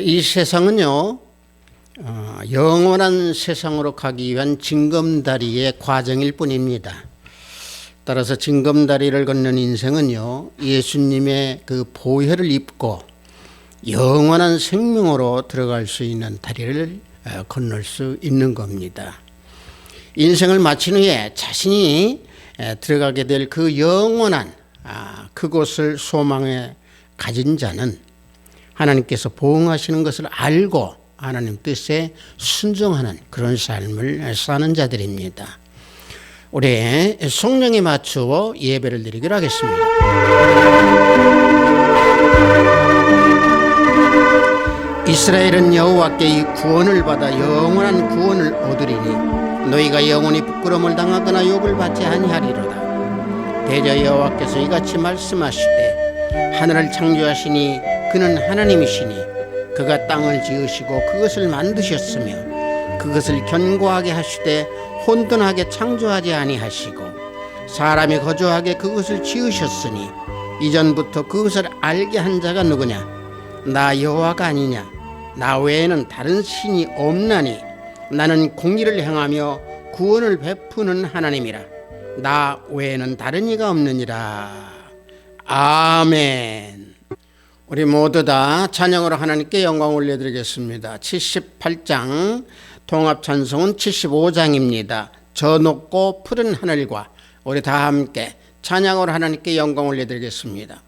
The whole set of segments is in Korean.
이 세상은요, 영원한 세상으로 가기 위한 징검다리의 과정일 뿐입니다. 따라서 징검다리를 걷는 인생은요, 예수님의 그 보혈을 입고 영원한 생명으로 들어갈 수 있는 다리를 건널 수 있는 겁니다. 인생을 마친 후에 자신이 들어가게 될 그 영원한 그곳을 소망에 가진 자는 하나님께서 보응하시는 것을 알고 하나님 뜻에 순종하는 그런 삶을 사는 자들입니다. 우리 성령에 맞추어 예배를 드리기로 하겠습니다. 이스라엘은 여호와께 이 구원을 받아 영원한 구원을 얻으리니 너희가 영원히 부끄러움을 당하거나 욕을 받지 아니하리로다. 대저 여호와께서 이같이 말씀하시되 하늘을 창조하시니 그는 하나님이시니 그가 땅을 지으시고 그것을 만드셨으며 그것을 견고하게 하시되 혼돈하게 창조하지 아니하시고 사람이 거주하게 그것을 지으셨으니 이전부터 그것을 알게 한 자가 누구냐? 나 여호와가 아니냐? 나 외에는 다른 신이 없나니 나는 공의를 행하며 구원을 베푸는 하나님이라. 나 외에는 다른 이가 없느니라. 아멘. 우리 모두 다 찬양으로 하나님께 영광 올려드리겠습니다. 78장 통합찬송은 75장입니다. 저 높고 푸른 하늘과 우리 다 함께 찬양으로 하나님께 영광 올려드리겠습니다.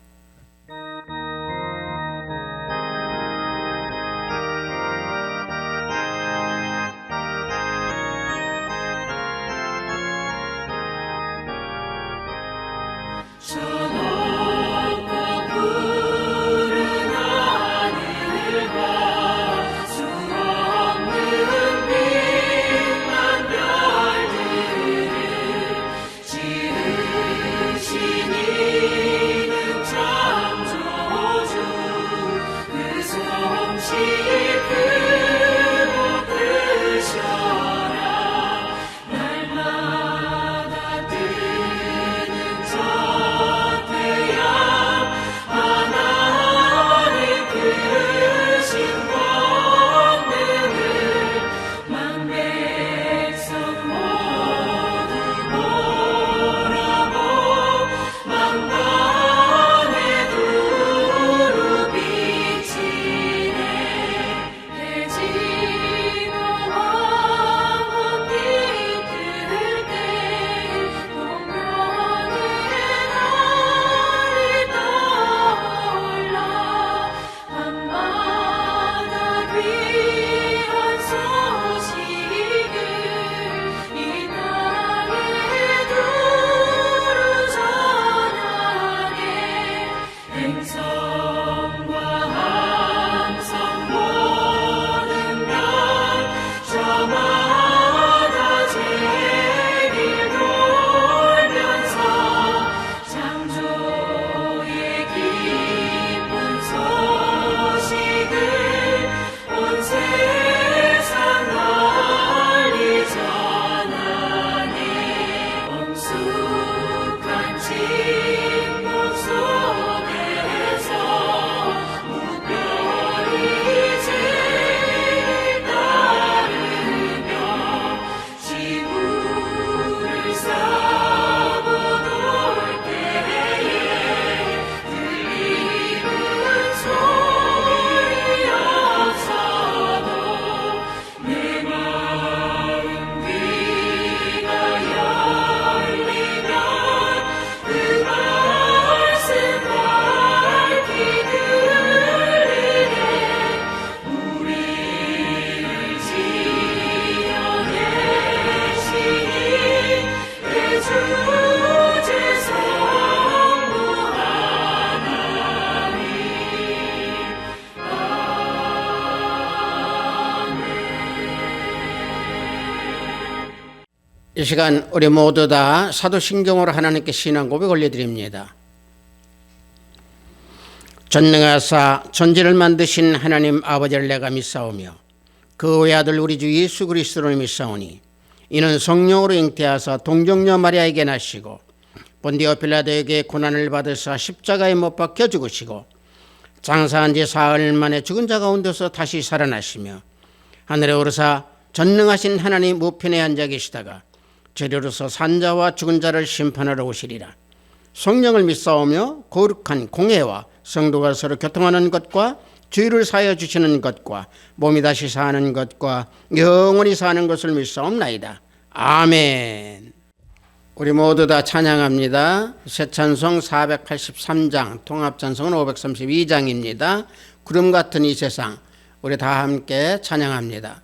이 시간 우리 모두 다 사도신경으로 하나님께 신앙 고백 올려드립니다. 전능하사 천지를 만드신 하나님 아버지를 내가 믿사오며 그 외아들 우리 주 예수 그리스도를 믿사오니 이는 성령으로 잉태하사 동정녀 마리아에게 나시고 본디오 빌라도에게 고난을 받으사 십자가에 못 박혀 죽으시고 장사한 지 사흘 만에 죽은 자 가운데서 다시 살아나시며 하늘에 오르사 전능하신 하나님 우편에 앉아 계시다가 재료로서 산자와 죽은 자를 심판하러 오시리라. 성령을 믿사오며 거룩한 공회와 성도가 서로 교통하는 것과 죄를 사하여 주시는 것과 몸이 다시 사는 것과 영원히 사는 것을 믿사옵나이다. 아멘. 우리 모두 다 찬양합니다. 새 찬송 483장, 통합 찬송은 532장입니다. 구름 같은 이 세상, 우리 다 함께 찬양합니다.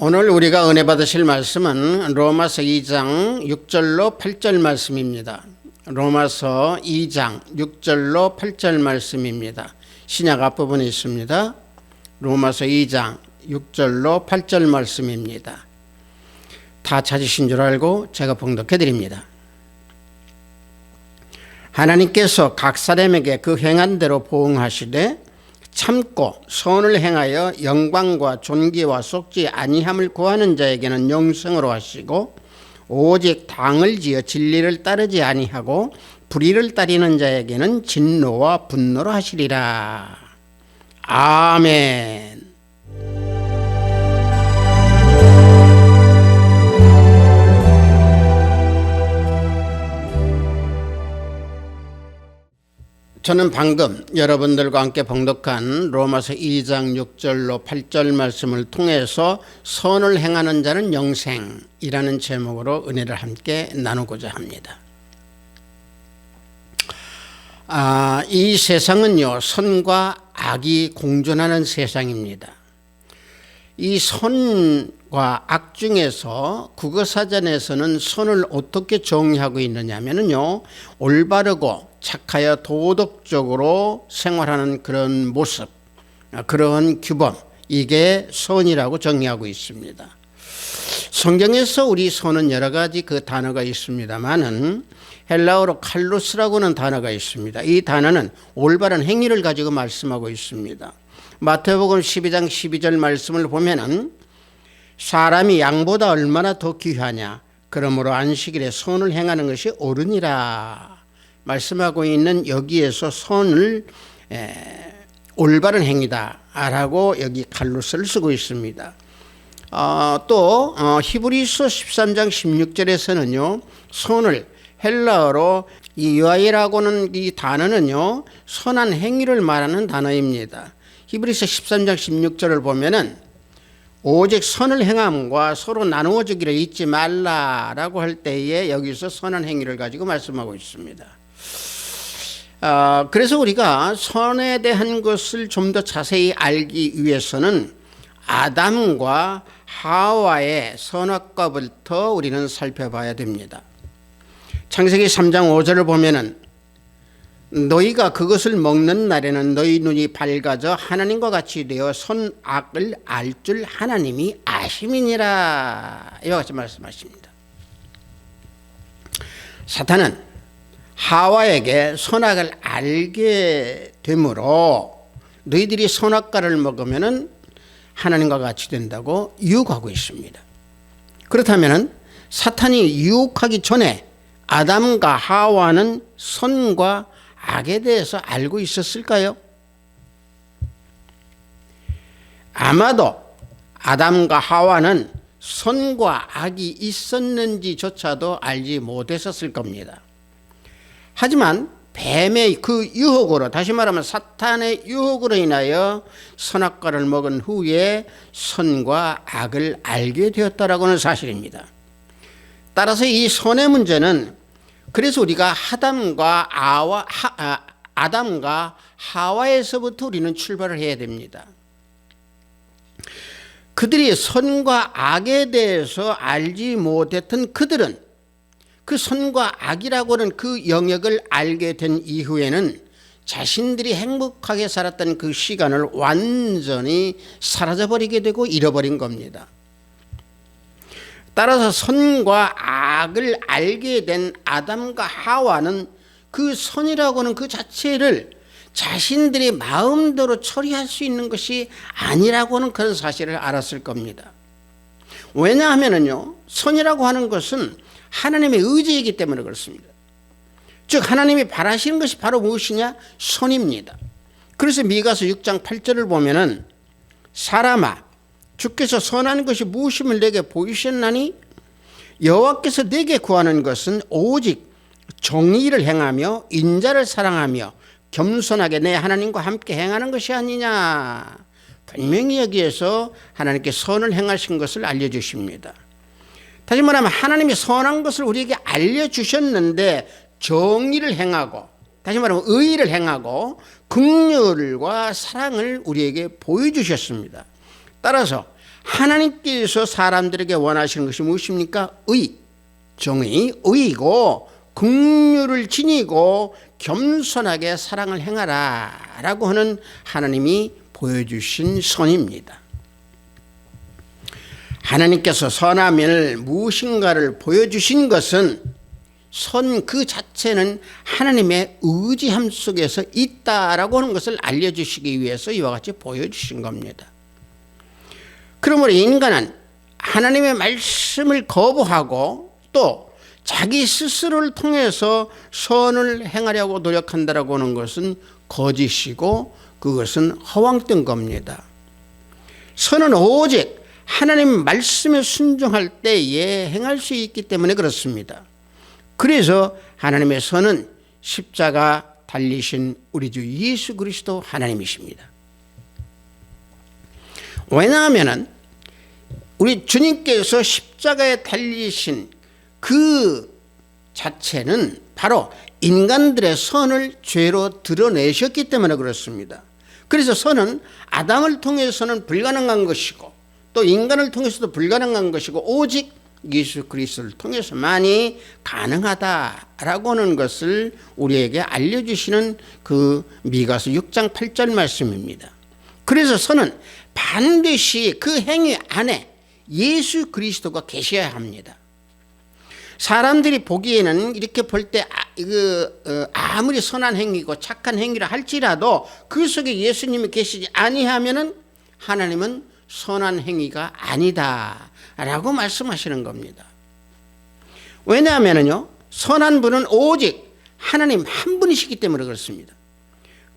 오늘 우리가 은혜 받으실 말씀은 로마서 2장 6절로 8절 말씀입니다. 로마서 2장 6절로 8절 말씀입니다. 신약 앞부분에 있습니다. 로마서 2장 6절로 8절 말씀입니다. 다 찾으신 줄 알고 제가 봉독해 드립니다. 하나님께서 각 사람에게 그 행한 대로 보응하시되 참고 선을 행하여 영광과 존귀와 속지 아니함을 구하는 자에게는 영생으로 하시고 오직 당을 지어 진리를 따르지 아니하고 불의를 따르는 자에게는 진노와 분노로 하시리라. 아멘. 저는 방금 여러분들과 함께 봉독한 로마서 2장 6절로 8절 말씀을 통해서 선을 행하는 자는 영생이라는 제목으로 은혜를 함께 나누고자 합니다. 이 세상은요, 선과 악이 공존하는 세상입니다. 이 선과 악 중에서 국어사전에서는 선을 어떻게 정의하고 있느냐면요, 올바르고 착하여 도덕적으로 생활하는 그런 모습, 그런 규범, 이게 선이라고 정의하고 있습니다. 성경에서 우리 선은 여러 가지 그 단어가 있습니다만은 헬라어로 칼로스라고 하는 단어가 있습니다. 이 단어는 올바른 행위를 가지고 말씀하고 있습니다. 마태복음 12장 12절 말씀을 보면은 사람이 양보다 얼마나 더 귀하냐. 그러므로 안식일에 선을 행하는 것이 옳으니라 말씀하고 있는 여기에서 선을 올바른 행위다라고 여기 칼로스를 쓰고 있습니다. 또 히브리서 13장 16절에서는요. 선을 헬라어로 이 유아이라고는 이 단어는요. 선한 행위를 말하는 단어입니다. 히브리서 13장 16절을 보면은 오직 선을 행함과 서로 나누어 주기를 잊지 말라라고 할 때에 여기서 선한 행위를 가지고 말씀하고 있습니다. 그래서 우리가 선에 대한 것을 좀 더 자세히 알기 위해서는 아담과 하와의 선악과부터 우리는 살펴봐야 됩니다. 창세기 3장 5절을 보면은 너희가 그것을 먹는 날에는 너희 눈이 밝아져 하나님과 같이 되어 선악을 알 줄 하나님이 아심이니라 이와 같이 말씀하십니다. 사탄은 하와에게 선악을 알게 되므로 너희들이 선악과를 먹으면 하나님과 같이 된다고 유혹하고 있습니다. 그렇다면 사탄이 유혹하기 전에 아담과 하와는 선과 악에 대해서 알고 있었을까요? 아마도 아담과 하와는 선과 악이 있었는지조차도 알지 못했었을 겁니다. 하지만 뱀의 그 유혹으로, 다시 말하면 사탄의 유혹으로 인하여 선악과를 먹은 후에 선과 악을 알게 되었다라고 하는 사실입니다. 따라서 이 선의 문제는 그래서 우리가 아담과 하와에서부터 우리는 출발을 해야 됩니다. 그들이 선과 악에 대해서 알지 못했던 그들은 그 선과 악이라고 하는 그 영역을 알게 된 이후에는 자신들이 행복하게 살았던 그 시간을 완전히 사라져버리게 되고 잃어버린 겁니다. 따라서 선과 악을 알게 된 아담과 하와는 그 선이라고 하는 그 자체를 자신들이 마음대로 처리할 수 있는 것이 아니라고 하는 그런 사실을 알았을 겁니다. 왜냐하면요, 선이라고 하는 것은 하나님의 의지이기 때문에 그렇습니다. 즉 하나님이 바라시는 것이 바로 무엇이냐? 선입니다. 그래서 미가서 6장 8절을 보면은 사람아 주께서 선한 것이 무엇임을 내게 보이셨나니 여호와께서 내게 구하는 것은 오직 정의를 행하며 인자를 사랑하며 겸손하게 내 하나님과 함께 행하는 것이 아니냐. 분명히 여기에서 하나님께 선을 행하신 것을 알려주십니다. 다시 말하면 하나님이 선한 것을 우리에게 알려주셨는데 정의를 행하고, 다시 말하면 의의를 행하고 긍휼과 사랑을 우리에게 보여주셨습니다. 따라서 하나님께서 사람들에게 원하시는 것이 무엇입니까? 의, 정의, 의이고 긍휼을 지니고 겸손하게 사랑을 행하라 라고 하는 하나님이 보여주신 선입니다. 하나님께서 선함을 무엇인가를 보여주신 것은 선 그 자체는 하나님의 의지함 속에서 있다라고 하는 것을 알려주시기 위해서 이와 같이 보여주신 겁니다. 그러므로 인간은 하나님의 말씀을 거부하고 또 자기 스스로를 통해서 선을 행하려고 노력한다라고 하는 것은 거짓이고 그것은 허황된 겁니다. 선은 오직 하나님 말씀에 순종할 때에 행할 수 있기 때문에 그렇습니다. 그래서 하나님의 선은 십자가 달리신 우리 주 예수 그리스도 하나님이십니다. 왜냐하면 우리 주님께서 십자가에 달리신 그 자체는 바로 인간들의 선을 죄로 드러내셨기 때문에 그렇습니다. 그래서 선은 아담을 통해서는 불가능한 것이고 또 인간을 통해서도 불가능한 것이고 오직 예수 그리스도를 통해서만이 가능하다라고 하는 것을 우리에게 알려주시는 그 미가서 6장 8절 말씀입니다. 그래서 선은 반드시 그 행위 안에 예수 그리스도가 계셔야 합니다. 사람들이 보기에는 이렇게 볼 때 아무리 선한 행위고 착한 행위를 할지라도 그 속에 예수님이 계시지 아니하면은 하나님은 선한 행위가 아니다. 라고 말씀하시는 겁니다. 왜냐하면요, 선한 분은 오직 하나님 한 분이시기 때문에 그렇습니다.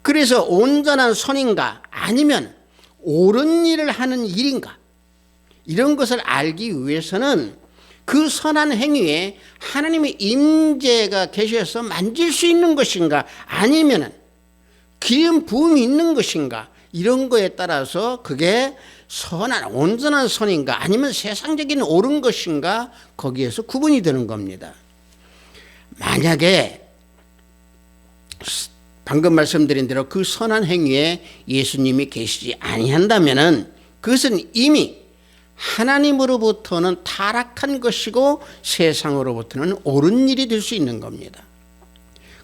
그래서 온전한 선인가 아니면 옳은 일을 하는 일인가, 이런 것을 알기 위해서는 그 선한 행위에 하나님의 임재가 계셔서 만질 수 있는 것인가 아니면 기름 부음이 있는 것인가, 이런 거에 따라서 그게 선한 온전한 선인가 아니면 세상적인 옳은 것인가, 거기에서 구분이 되는 겁니다. 만약에 방금 말씀드린 대로 그 선한 행위에 예수님이 계시지 아니한다면은 그것은 이미 하나님으로부터는 타락한 것이고 세상으로부터는 옳은 일이 될 수 있는 겁니다.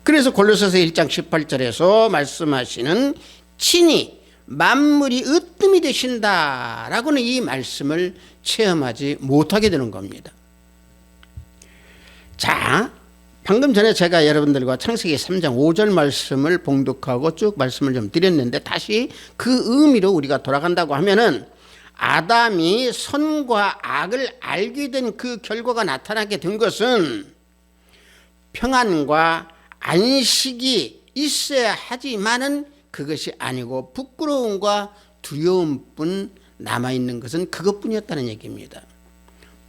그래서 골로새서 1장 18절에서 말씀하시는 친히 만물이 으뜸이 되신다라고는 이 말씀을 체험하지 못하게 되는 겁니다. 자, 방금 전에 제가 여러분들과 창세기 3장 5절 말씀을 봉독하고 쭉 말씀을 좀 드렸는데, 다시 그 의미로 우리가 돌아간다고 하면은 아담이 선과 악을 알게 된 그 결과가 나타나게 된 것은 평안과 안식이 있어야 하지만은 그것이 아니고 부끄러움과 두려움뿐 남아있는 것은 그것뿐이었다는 얘기입니다.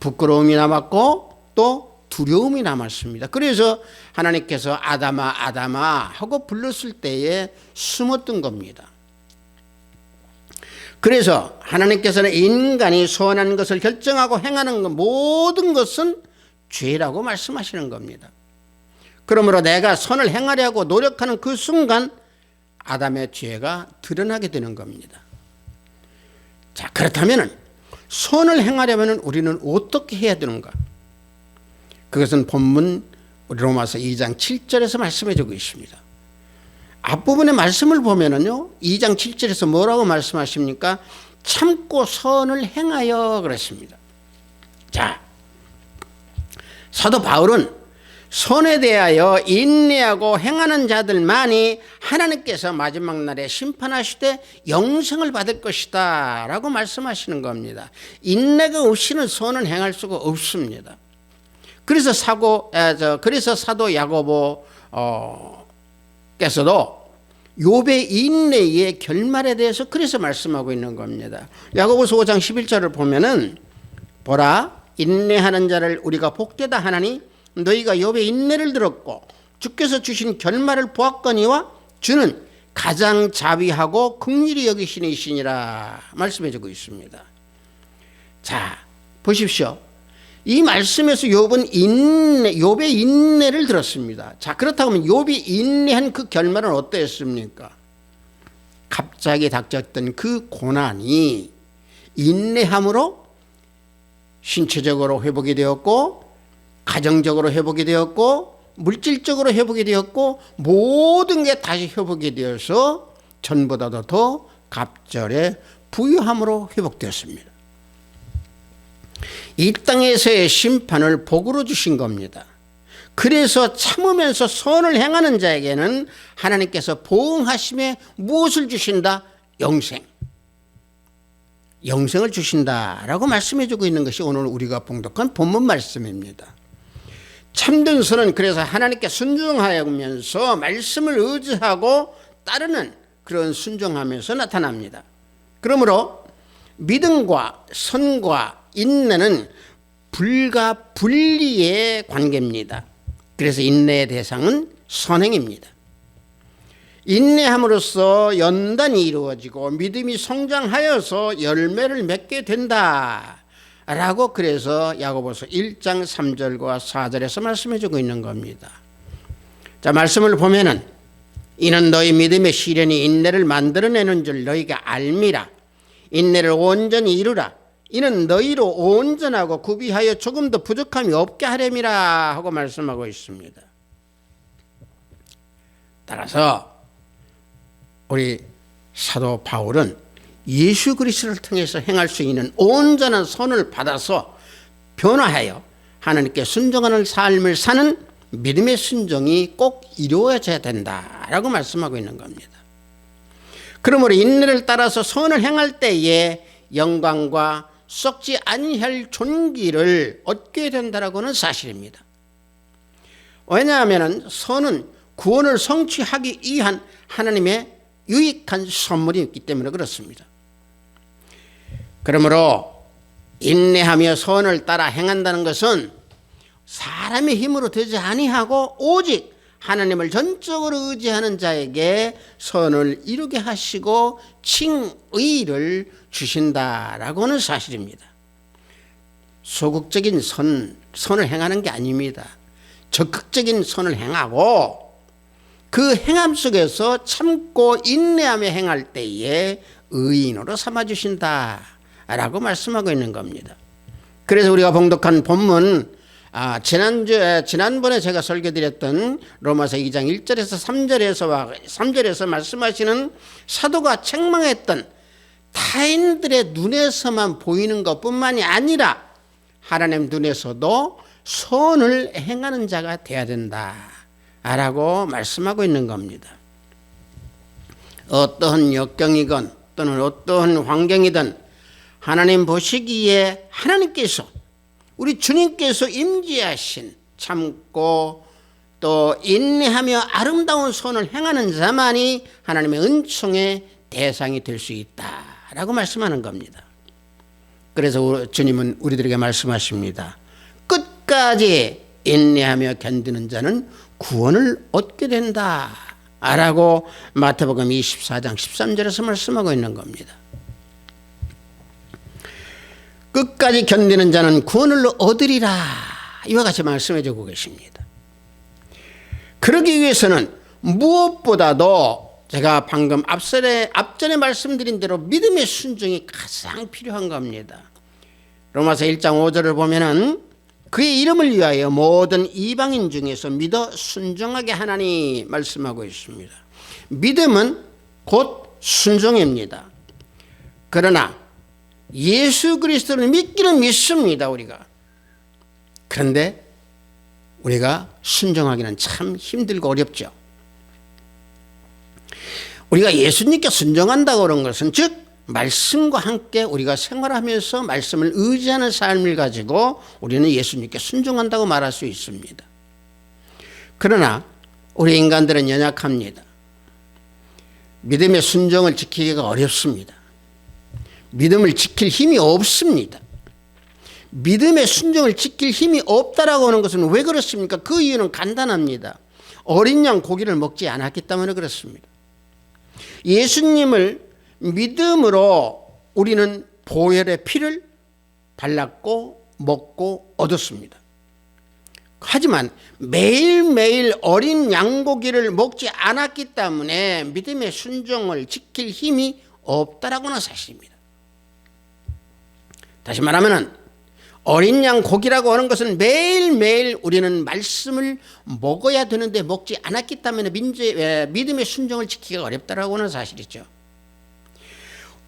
부끄러움이 남았고 또 두려움이 남았습니다. 그래서 하나님께서 아담아 아담아 하고 불렀을 때에 숨었던 겁니다. 그래서 하나님께서는 인간이 선한 것을 결정하고 행하는 모든 것은 죄라고 말씀하시는 겁니다. 그러므로 내가 선을 행하려고 노력하는 그 순간 아담의 죄가 드러나게 되는 겁니다. 자, 그렇다면 선을 행하려면 우리는 어떻게 해야 되는가? 그것은 본문 로마서 2장 7절에서 말씀해 주고 있습니다. 앞부분의 말씀을 보면은요, 2장 7절에서 뭐라고 말씀하십니까? 참고 선을 행하여 그랬습니다. 자, 사도 바울은 선에 대하여 인내하고 행하는 자들만이 하나님께서 마지막 날에 심판하실 때 영생을 받을 것이다 라고 말씀하시는 겁니다. 인내가 없이는 선을 행할 수가 없습니다. 그래서 사도 야고보 께서도 욥의 인내의 결말에 대해서 그래서 말씀하고 있는 겁니다. 야고보서 5장 11절을 보면은 보라, 인내하는 자를 우리가 복되다 하나니 너희가 욥의 인내를 들었고 주께서 주신 결말을 보았거니와 주는 가장 자비하고 긍휼히 여기시는 이시니라 말씀해 주고 있습니다. 자, 보십시오. 이 말씀에서 욥의 인내를 들었습니다. 자, 그렇다고 하면 욥이 인내한 그 결말은 어떠했습니까? 갑자기 닥쳤던 그 고난이 인내함으로 신체적으로 회복이 되었고, 가정적으로 회복이 되었고, 물질적으로 회복이 되었고, 모든 게 다시 회복이 되어서 전보다도 더 갑절의 부유함으로 회복되었습니다. 이 땅에서의 심판을 복으로 주신 겁니다. 그래서 참으면서 선을 행하는 자에게는 하나님께서 보응하심에 무엇을 주신다? 영생을 주신다라고 말씀해 주고 있는 것이 오늘 우리가 봉독한 본문 말씀입니다. 참된 선은 그래서 하나님께 순종하면서 말씀을 의지하고 따르는 그런 순종하면서 나타납니다. 그러므로 믿음과 선과 인내는 불가 분리의 관계입니다. 그래서 인내의 대상은 선행입니다. 인내함으로써 연단이 이루어지고 믿음이 성장하여서 열매를 맺게 된다라고 그래서 야고보서 1장 3절과 4절에서 말씀해 주고 있는 겁니다. 자, 말씀을 보면은 이는 너희 믿음의 시련이 인내를 만들어내는 줄 너희가 알미라. 인내를 온전히 이루라. 이는 너희로 온전하고 구비하여 조금도 부족함이 없게 하렴이라 하고 말씀하고 있습니다. 따라서 우리 사도 바울은 예수 그리스도를 통해서 행할 수 있는 온전한 선을 받아서 변화하여 하나님께 순종하는 삶을 사는 믿음의 순종이 꼭 이루어져야 된다라고 말씀하고 있는 겁니다. 그러므로 인내를 따라서 선을 행할 때에 영광과 썩지 아니할 존귀를 얻게 된다라고는 사실입니다. 왜냐하면 선은 구원을 성취하기 위한 하나님의 유익한 선물이 있기 때문에 그렇습니다. 그러므로 인내하며 선을 따라 행한다는 것은 사람의 힘으로 되지 아니하고 오직 하나님을 전적으로 의지하는 자에게 선을 이루게 하시고 칭의를 주신다라고 하는 사실입니다. 소극적인 선을 행하는 게 아닙니다. 적극적인 선을 행하고 그 행함 속에서 참고 인내하며 행할 때에 의인으로 삼아주신다라고 말씀하고 있는 겁니다. 그래서 우리가 봉독한 본문, 지난번에 제가 설교드렸던 로마서 2장 1절에서 3절에서 말씀하시는 사도가 책망했던 타인들의 눈에서만 보이는 것뿐만이 아니라 하나님 눈에서도 선을 행하는 자가 되어야 된다라고 말씀하고 있는 겁니다. 어떠한 역경이건 또는 어떠한 환경이든 하나님 보시기에 하나님께서, 우리 주님께서 임재하신 참고 또 인내하며 아름다운 선을 행하는 자만이 하나님의 은총의 대상이 될 수 있다라고 말씀하는 겁니다. 그래서 주님은 우리들에게 말씀하십니다. 끝까지 인내하며 견디는 자는 구원을 얻게 된다라고 마태복음 24장 13절에서 말씀하고 있는 겁니다. 끝까지 견디는 자는 구원을 얻으리라, 이와 같이 말씀해 주고 계십니다. 그러기 위해서는 무엇보다도 제가 방금 앞전에 말씀드린 대로 믿음의 순종이 가장 필요한 겁니다. 로마서 1장 5절을 보면은 그의 이름을 위하여 모든 이방인 중에서 믿어 순종하게 하나니 말씀하고 있습니다. 믿음은 곧 순종입니다. 그러나 예수 그리스도를 믿기는 믿습니다, 우리가. 그런데 우리가 순종하기는 참 힘들고 어렵죠. 우리가 예수님께 순종한다고 그런 것은, 즉 말씀과 함께 우리가 생활하면서 말씀을 의지하는 삶을 가지고 우리는 예수님께 순종한다고 말할 수 있습니다. 그러나 우리 인간들은 연약합니다. 믿음의 순종을 지키기가 어렵습니다. 믿음을 지킬 힘이 없습니다. 믿음의 순종을 지킬 힘이 없다라고 하는 것은 왜 그렇습니까? 그 이유는 간단합니다. 어린 양 고기를 먹지 않았기 때문에 그렇습니다. 예수님을 믿음으로 우리는 보혈의 피를 발랐고 먹고 얻었습니다. 하지만 매일매일 어린 양고기를 먹지 않았기 때문에 믿음의 순종을 지킬 힘이 없다라고는 사실입니다. 다시 말하면 어린 양 고기라고 하는 것은 매일매일 우리는 말씀을 먹어야 되는데 먹지 않았기 때문에 믿음의 순종을 지키기가 어렵다라고 하는 사실이죠.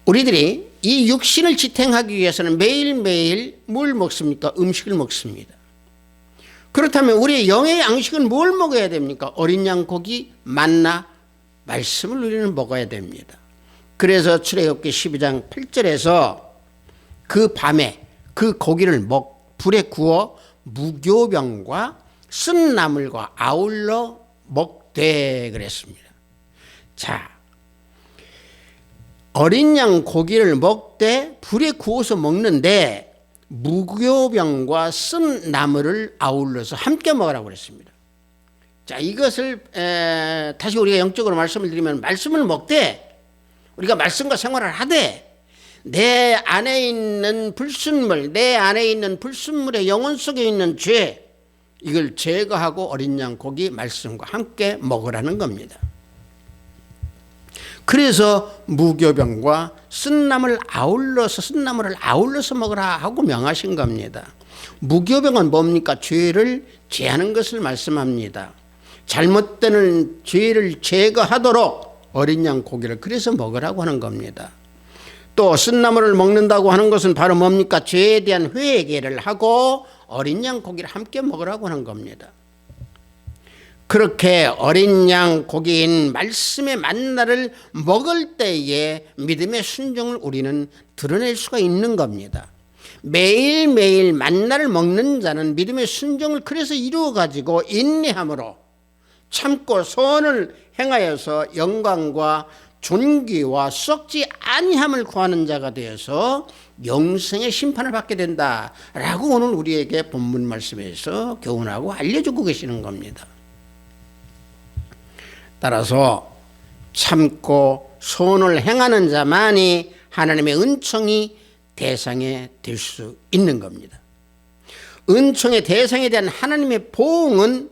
우리들이 이 육신을 지탱하기 위해서는 매일매일 뭘 먹습니까? 음식을 먹습니다. 그렇다면 우리의 영의 양식은 뭘 먹어야 됩니까? 어린 양 고기, 만나, 말씀을 우리는 먹어야 됩니다. 그래서 출애굽기 12장 8절에서 그 밤에 그 고기를 불에 구워 무교병과 쓴 나물과 아울러 먹되 그랬습니다. 자, 어린 양 고기를 먹되 불에 구워서 먹는데 무교병과 쓴 나물을 아울러서 함께 먹으라고 그랬습니다. 자, 이것을 다시 우리가 영적으로 말씀을 드리면, 말씀을 먹되 우리가 말씀과 생활을 하되 내 안에 있는 불순물, 내 안에 있는 불순물의 영혼 속에 있는 죄, 이걸 제거하고 어린 양 고기 말씀과 함께 먹으라는 겁니다. 그래서 무교병과 쓴나물을 아울러서 먹으라 하고 명하신 겁니다. 무교병은 뭡니까? 죄를 제하는 것을 말씀합니다. 잘못되는 죄를 제거하도록 어린 양 고기를 그래서 먹으라고 하는 겁니다. 또 쓴나물을 먹는다고 하는 것은 바로 뭡니까? 죄에 대한 회개를 하고 어린 양 고기를 함께 먹으라고 하는 겁니다. 그렇게 어린 양 고기인 말씀의 만나를 먹을 때에 믿음의 순종을 우리는 드러낼 수가 있는 겁니다. 매일매일 만나를 먹는 자는 믿음의 순종을 그래서 이루어가지고 인내함으로 참고 선을 행하여서 영광과 존귀와 썩지 아니함을 구하는 자가 되어서 영생의 심판을 받게 된다라고 오늘 우리에게 본문 말씀에서 교훈하고 알려주고 계시는 겁니다. 따라서 참고 선을 행하는 자만이 하나님의 은총이 대상에 될 수 있는 겁니다. 은총의 대상에 대한 하나님의 보응은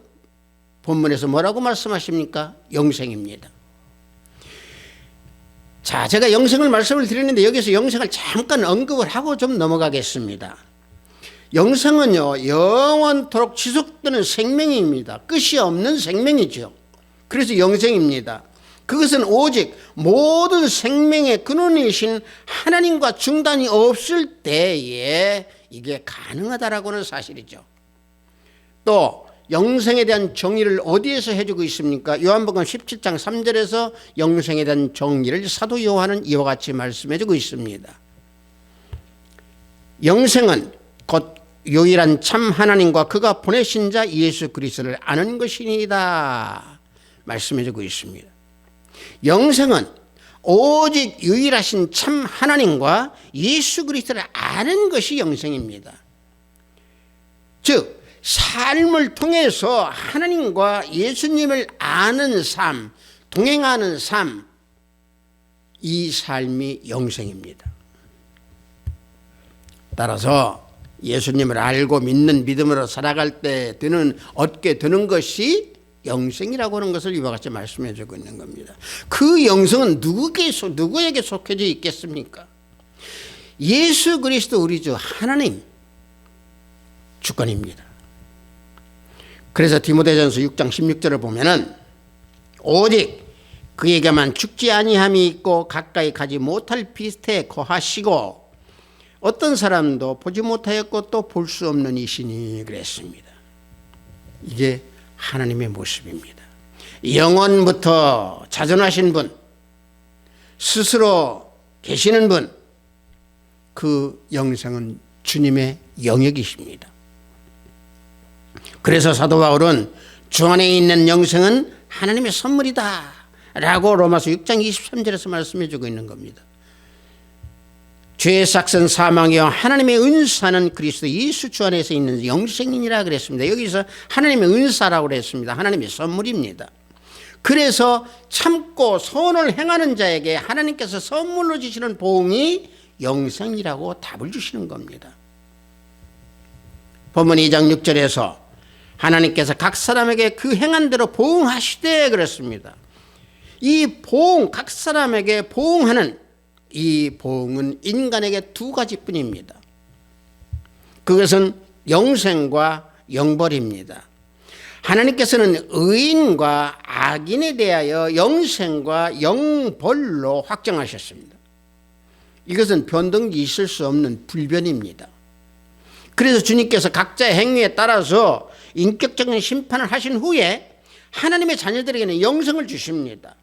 본문에서 뭐라고 말씀하십니까? 영생입니다. 자, 제가 영생을 말씀을 드렸는데 여기서 영생을 잠깐 언급을 하고 좀 넘어가겠습니다. 영생은요, 영원토록 지속되는 생명입니다. 끝이 없는 생명이죠. 그래서 영생입니다. 그것은 오직 모든 생명의 근원이신 하나님과 중단이 없을 때에 이게 가능하다라고는 사실이죠. 또 영생에 대한 정의를 어디에서 해주고 있습니까? 요한복음 17장 3절에서 영생에 대한 정의를 사도 요한은 이와 같이 말씀해주고 있습니다. 영생은 곧 유일한 참 하나님과 그가 보내신 자 예수 그리스도를 아는 것이니이다 말씀해주고 있습니다. 영생은 오직 유일하신 참 하나님과 예수 그리스도를 아는 것이 영생입니다. 즉 삶을 통해서 하나님과 예수님을 아는 삶, 동행하는 삶, 이 삶이 영생입니다. 따라서 예수님을 알고 믿는 믿음으로 살아갈 때 얻게 되는 것이 영생이라고 하는 것을 이와 같이 말씀해 주고 있는 겁니다. 그 영생은 누구에게 속해져 있겠습니까? 예수 그리스도 우리 주 하나님 주권입니다. 그래서 디모데전서 6장 16절을 보면은 오직 그에게만 죽지 아니함이 있고 가까이 가지 못할 비스트에 거하시고 어떤 사람도 보지 못하였고 또 볼 수 없는 이시니 그랬습니다. 이게 하나님의 모습입니다. 영원부터 자존하신 분, 스스로 계시는 분, 그 영생은 주님의 영역이십니다. 그래서 사도 바울은 주 안에 있는 영생은 하나님의 선물이다 라고 로마서 6장 23절에서 말씀해 주고 있는 겁니다. 죄의 삭은 사망이요 하나님의 은사는 그리스도 예수 주 안에서 있는 영생이니라 그랬습니다. 여기서 하나님의 은사라고 그랬습니다. 하나님의 선물입니다. 그래서 참고 선을 행하는 자에게 하나님께서 선물로 주시는 보응이 영생이라고 답을 주시는 겁니다. 본문 2장 6절에서 하나님께서 각 사람에게 그 행한 대로 보응하시되 그랬습니다. 이 보응, 각 사람에게 보응하는 이 보응은 인간에게 두 가지뿐입니다. 그것은 영생과 영벌입니다. 하나님께서는 의인과 악인에 대하여 영생과 영벌로 확정하셨습니다. 이것은 변동이 있을 수 없는 불변입니다. 그래서 주님께서 각자의 행위에 따라서 인격적인 심판을 하신 후에 하나님의 자녀들에게는 영생을 주십니다.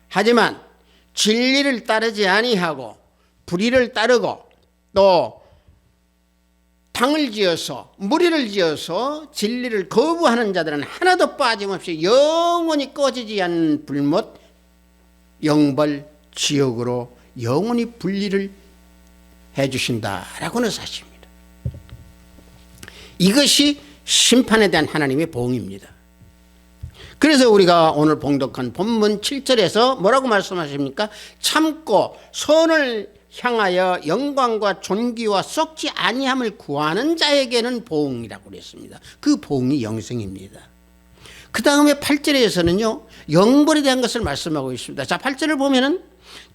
하지만 진리를 따르지 아니하고 불의를 따르고 또 당을 지어서 무리를 지어서 진리를 거부하는 자들은 하나도 빠짐없이 영원히 꺼지지 않는 불못 영벌 지옥으로 영원히 분리를 해주신다라고는 사실입니다. 이것이 심판에 대한 하나님의 보응입니다. 그래서 우리가 오늘 봉독한 본문 7절에서 뭐라고 말씀하십니까? 참고 선을 향하여 영광과 존귀와 썩지 아니함을 구하는 자에게는 보응이라고 그랬습니다. 그 보응이 영생입니다. 그 다음에 8절에서는요 영벌에 대한 것을 말씀하고 있습니다. 자, 8절을 보면은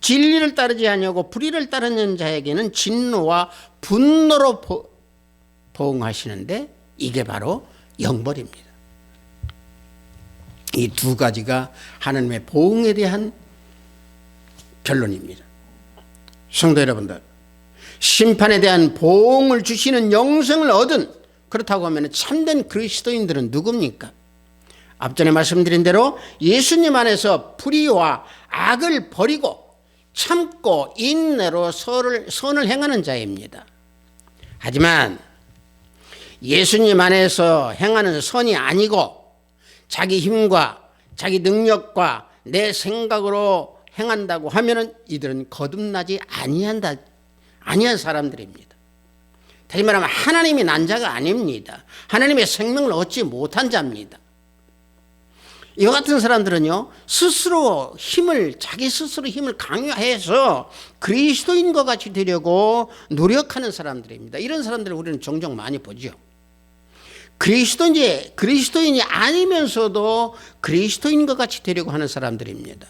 진리를 따르지 아니하고 불의를 따르는 자에게는 진노와 분노로 보응하시는데 이게 바로 영벌입니다. 이 두 가지가 하나님의 보응에 대한 결론입니다. 성도 여러분들, 심판에 대한 보응을 주시는 영생을 얻은, 그렇다고 하면 참된 그리스도인들은 누굽니까? 앞전에 말씀드린 대로 예수님 안에서 불의와 악을 버리고 참고 인내로 선을 행하는 자입니다. 하지만 예수님 안에서 행하는 선이 아니고 자기 힘과 자기 능력과 내 생각으로 행한다고 하면은 이들은 거듭나지 아니한 사람들입니다. 다시 말하면 하나님이 난 자가 아닙니다. 하나님의 생명을 얻지 못한 자입니다. 이와 같은 사람들은요, 자기 스스로 힘을 강요해서 그리스도인과 같이 되려고 노력하는 사람들입니다. 이런 사람들을 우리는 종종 많이 보죠. 그리스도인이 아니면서도 그리스도인과 같이 되려고 하는 사람들입니다.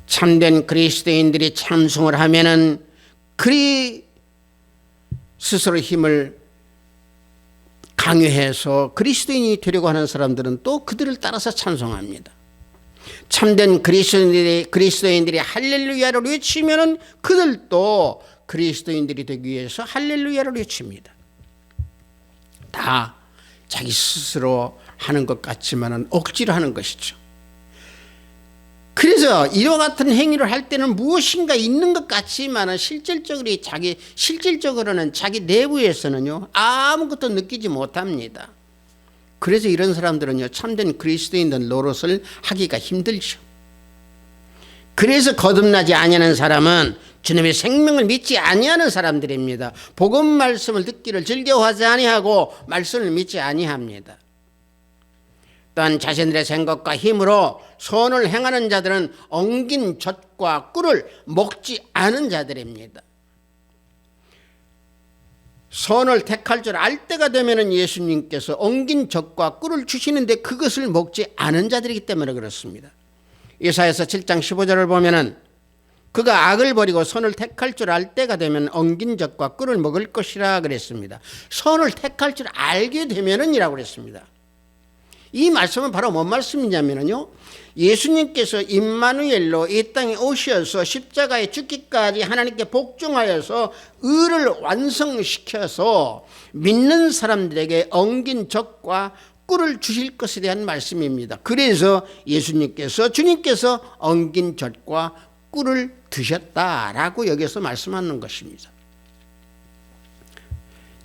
참된 그리스도인들이 찬송을 하면은 스스로 힘을 강요해서 그리스도인이 되려고 하는 사람들은 또 그들을 따라서 찬송합니다. 참된 그리스도인들이 할렐루야를 외치면은 그들도 그리스도인들이 되기 위해서 할렐루야를 외칩니다. 다 자기 스스로 하는 것 같지만은 억지로 하는 것이죠. 그래서 이와 같은 행위를 할 때는 무엇인가 있는 것 같지만은 실질적으로는 자기 내부에서는요, 아무것도 느끼지 못합니다. 그래서 이런 사람들은요, 참된 그리스도인들 노릇을 하기가 힘들죠. 그래서 거듭나지 아니하는 사람은 주님의 생명을 믿지 아니하는 사람들입니다. 복음 말씀을 듣기를 즐겨하지 아니하고 말씀을 믿지 아니합니다. 또한 자신들의 생각과 힘으로 선을 행하는 자들은 엉긴 젖과 꿀을 먹지 않은 자들입니다. 선을 택할 줄 알 때가 되면 예수님께서 엉긴 젖과 꿀을 주시는데 그것을 먹지 않은 자들이기 때문에 그렇습니다. 이사야서 7장 15절을 보면은 그가 악을 버리고 선을 택할 줄 알 때가 되면 엉긴 젖과 꿀을 먹을 것이라 그랬습니다. 선을 택할 줄 알게 되면은이라고 그랬습니다. 이 말씀은 바로 뭔 말씀이냐면요, 예수님께서 임마누엘로 이 땅에 오셔서 십자가에 죽기까지 하나님께 복종하여서 의를 완성시켜서 믿는 사람들에게 엉긴 젖과 꿀을 주실 것에 대한 말씀입니다. 그래서 주님께서 엉긴 젖과 꿀을 드셨다라고 여기서 말씀하는 것입니다.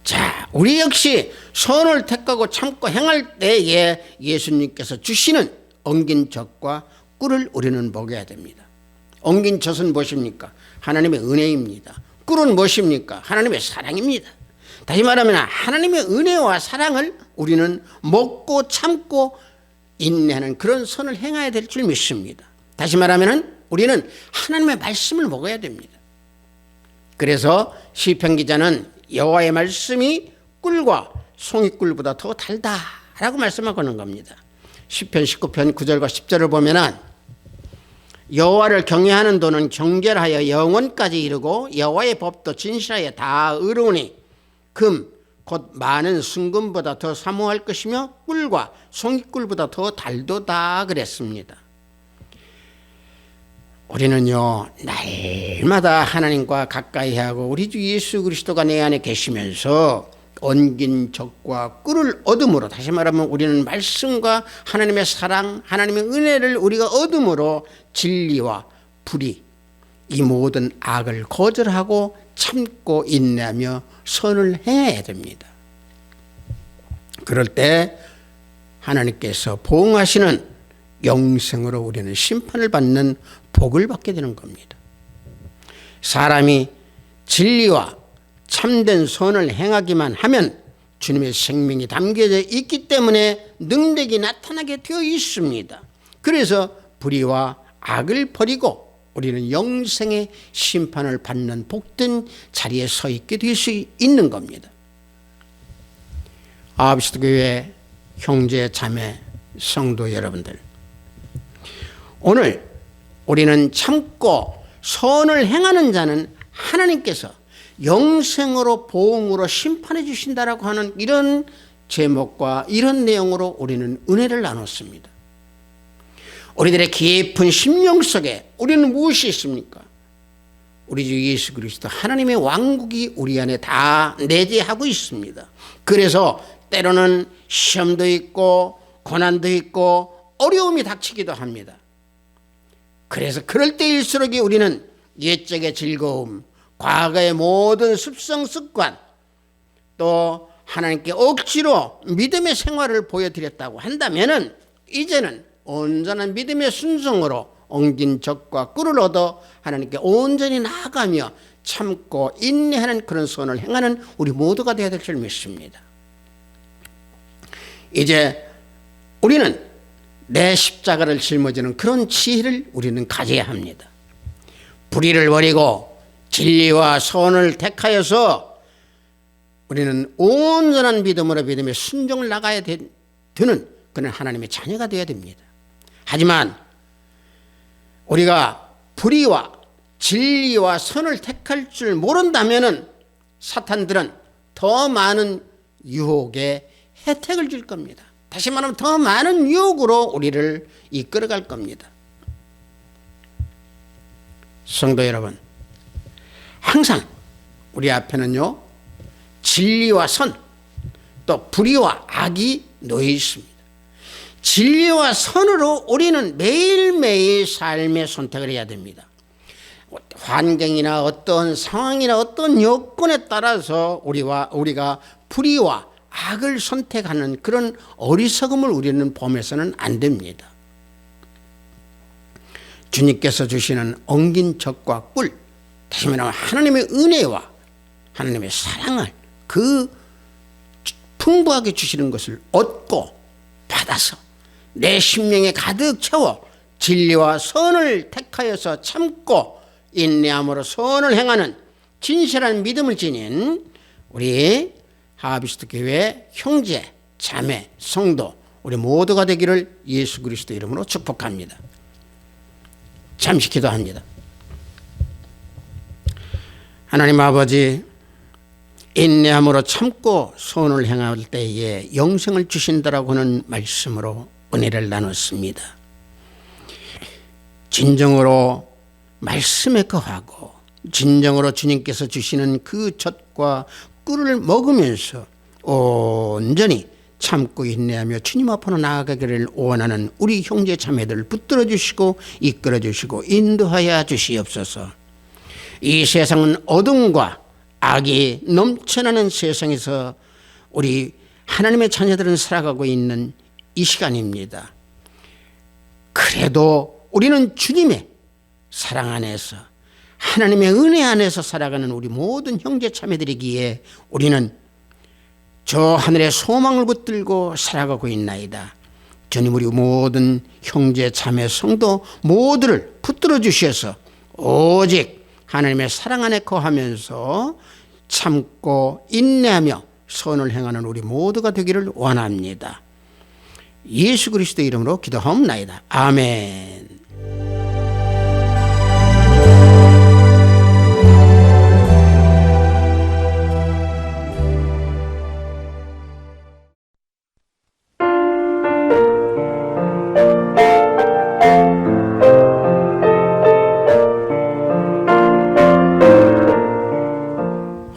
자, 우리 역시 선을 택하고 참고 행할 때에 예수님께서 주시는 엉긴 젖과 꿀을 우리는 먹어야 됩니다. 엉긴 젖은 무엇입니까? 하나님의 은혜입니다. 꿀은 무엇입니까? 하나님의 사랑입니다. 다시 말하면 하나님의 은혜와 사랑을 우리는 먹고 참고 인내하는 그런 선을 행해야 될 줄 믿습니다. 다시 말하면 우리는 하나님의 말씀을 먹어야 됩니다. 그래서 시편 기자는 여호와의 말씀이 꿀과 송이꿀보다 더 달다라고 말씀하고 있는 겁니다. 시편 19편 9절과 10절을 보면은 여호와를 경외하는 도는 정결하여 영원까지 이르고 여호와의 법도 진실하여 다 의로우니 금 곧 많은 순금보다 더 사모할 것이며 꿀과 송이꿀보다 더 달도다 그랬습니다. 우리는요, 날마다 하나님과 가까이 하고 우리 주 예수 그리스도가 내 안에 계시면서 엉긴 젖과 꿀을 얻음으로, 다시 말하면 우리는 말씀과 하나님의 사랑, 하나님의 은혜를 우리가 얻음으로 진리와 불의, 이 모든 악을 거절하고 참고 인내하며 선을 행해야 됩니다. 그럴 때 하나님께서 보응하시는 영생으로 우리는 심판을 받는 복을 받게 되는 겁니다. 사람이 진리와 참된 선을 행하기만 하면 주님의 생명이 담겨져 있기 때문에 능력이 나타나게 되어 있습니다. 그래서 불의와 악을 버리고 우리는 영생의 심판을 받는 복된 자리에 서 있게 될 수 있는 겁니다. 아합시도교회 형제 자매 성도 여러분들, 오늘 우리는 참고 선을 행하는 자는 하나님께서 영생으로 보응으로 심판해 주신다라고 하는 이런 제목과 이런 내용으로 우리는 은혜를 나눴습니다. 우리들의 깊은 심령 속에 우리는 무엇이 있습니까? 우리 주 예수 그리스도 하나님의 왕국이 우리 안에 다 내재하고 있습니다. 그래서 때로는 시험도 있고 고난도 있고 어려움이 닥치기도 합니다. 그래서 그럴 때일수록 우리는 옛적의 즐거움, 과거의 모든 습성 습관 또 하나님께 억지로 믿음의 생활을 보여드렸다고 한다면은 이제는 온전한 믿음의 순종으로 엉긴 젖과 꿀을 얻어 하나님께 온전히 나아가며 참고 인내하는 그런 선을 행하는 우리 모두가 되어야 될 줄 믿습니다. 이제 우리는 내 십자가를 짊어지는 그런 지혜를 우리는 가져야 합니다. 불의를 버리고 진리와 선을 택하여서 우리는 온전한 믿음으로 믿음의 순종을 나가야 되는 그런 하나님의 자녀가 되어야 됩니다. 하지만 우리가 불의와 진리와 선을 택할 줄 모른다면은 사탄들은 더 많은 유혹에 혜택을 줄 겁니다. 다시 말하면 더 많은 유혹으로 우리를 이끌어갈 겁니다. 성도 여러분, 항상 우리 앞에는요 진리와 선, 또 불의와 악이 놓여 있습니다. 진리와 선으로 우리는 매일매일 삶의 선택을 해야 됩니다. 환경이나 어떤 상황이나 어떤 여건에 따라서 우리가 불의와 악을 선택하는 그런 어리석음을 우리는 범해서는 안 됩니다. 주님께서 주시는 엉긴 젖과 꿀, 다시 말하면 하나님의 은혜와 하나님의 사랑을 그 풍부하게 주시는 것을 얻고 받아서 내 심령에 가득 채워 진리와 선을 택하여서 참고 인내함으로 선을 행하는 진실한 믿음을 지닌 우리 하비스트 교회 형제, 자매, 성도 우리 모두가 되기를 예수 그리스도 이름으로 축복합니다. 잠시 기도합니다. 하나님 아버지, 인내함으로 참고 선을 행할 때에 영생을 주신다라고 하는 말씀으로 은혜를 나눴습니다. 진정으로 말씀에 거하고 진정으로 주님께서 주시는 그 젖과 꿀을 먹으면서 온전히 참고 인내하며 주님 앞으로 나아가기를 원하는 우리 형제 자매들을 붙들어 주시고 이끌어 주시고 인도하여 주시옵소서. 이 세상은 어둠과 악이 넘쳐나는 세상에서 우리 하나님의 자녀들은 살아가고 있는 이 시간입니다. 그래도 우리는 주님의 사랑 안에서 하나님의 은혜 안에서 살아가는 우리 모든 형제 자매들이기에 우리는 저 하늘의 소망을 붙들고 살아가고 있나이다. 주님, 우리 모든 형제 자매 성도 모두를 붙들어 주셔서 오직 하나님의 사랑 안에 거하면서 참고 인내하며 선을 행하는 우리 모두가 되기를 원합니다. 예수 그리스도 이름으로 기도하옵나이다. 아멘.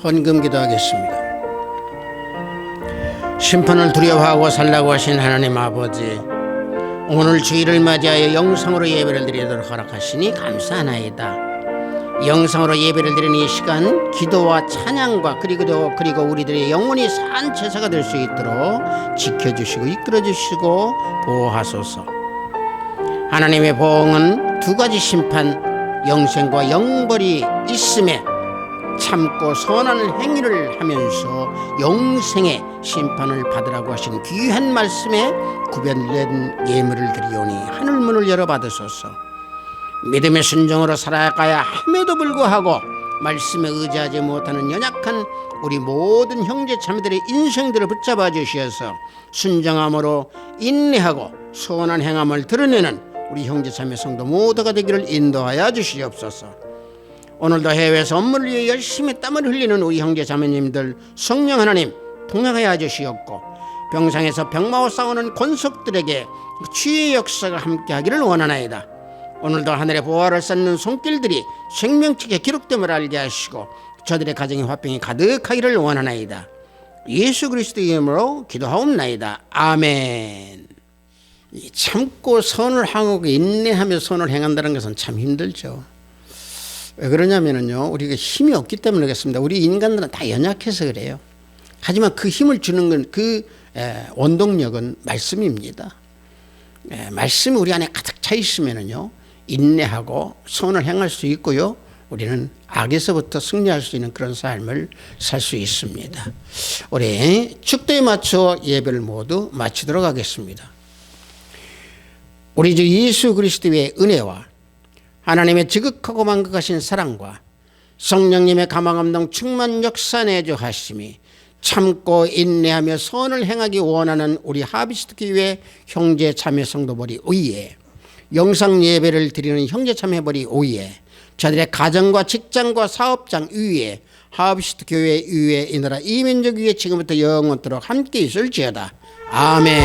헌금 기도하겠습니다. 심판을 두려워하고 살라고 하신 하나님 아버지, 오늘 주일을 맞이하여 영상으로 예배를 드리도록 허락하시니 감사하나이다. 영상으로 예배를 드리는 이 시간 기도와 찬양과 그리고 우리들의 영혼이 산 제사가 될 수 있도록 지켜주시고 이끌어주시고 보호하소서. 하나님의 보응은 두 가지 심판, 영생과 영벌이 있음에 참고 선한 행위를 하면서 영생의 심판을 받으라고 하신 귀한 말씀에 구별된 예물을 드리오니 하늘문을 열어 받으소서. 믿음의 순종으로 살아가야 함에도 불구하고 말씀에 의지하지 못하는 연약한 우리 모든 형제 자매들의 인생들을 붙잡아 주시어서 순종함으로 인내하고 선한 행함을 드러내는 우리 형제 자매 성도 모두가 되기를 인도하여 주시옵소서. 오늘도 해외에서 업무를 위해 열심히 땀을 흘리는 우리 형제 자매님들 성령 하나님 동행하여 주시옵고, 병상에서 병마와 싸우는 권속들에게 치유의 역사가 함께하기를 원하나이다. 오늘도 하늘의 보화를 쌓는 손길들이 생명책에 기록됨을 알게 하시고 저들의 가정에 화평이 가득하기를 원하나이다. 예수 그리스도의 이름으로 기도하옵나이다. 아멘. 참고 선을 하고 인내하며 선을 행한다는 것은 참 힘들죠. 왜 그러냐면요, 우리가 힘이 없기 때문에 그렇습니다. 우리 인간들은 다 연약해서 그래요. 하지만 그 힘을 주는 건 그 원동력은 말씀입니다. 말씀이 우리 안에 가득 차 있으면요, 인내하고 선을 행할 수 있고요, 우리는 악에서부터 승리할 수 있는 그런 삶을 살 수 있습니다. 우리 축도에 맞춰 예배를 모두 마치도록 하겠습니다. 우리 주 예수 그리스도의 은혜와 하나님의 지극하고 만극하신 사랑과 성령님의 가망함동 충만 역사 내주 하심이 참고 인내하며 선을 행하기 원하는 우리 하비스트 교회 형제 자매 성도들이 위에, 영상 예배를 드리는 형제 자매들이 위에, 저들의 가정과 직장과 사업장 위에, 하비스트 교회 위에, 이 나라 이민족 위에 지금부터 영원토록 함께 있을지어다. 아멘.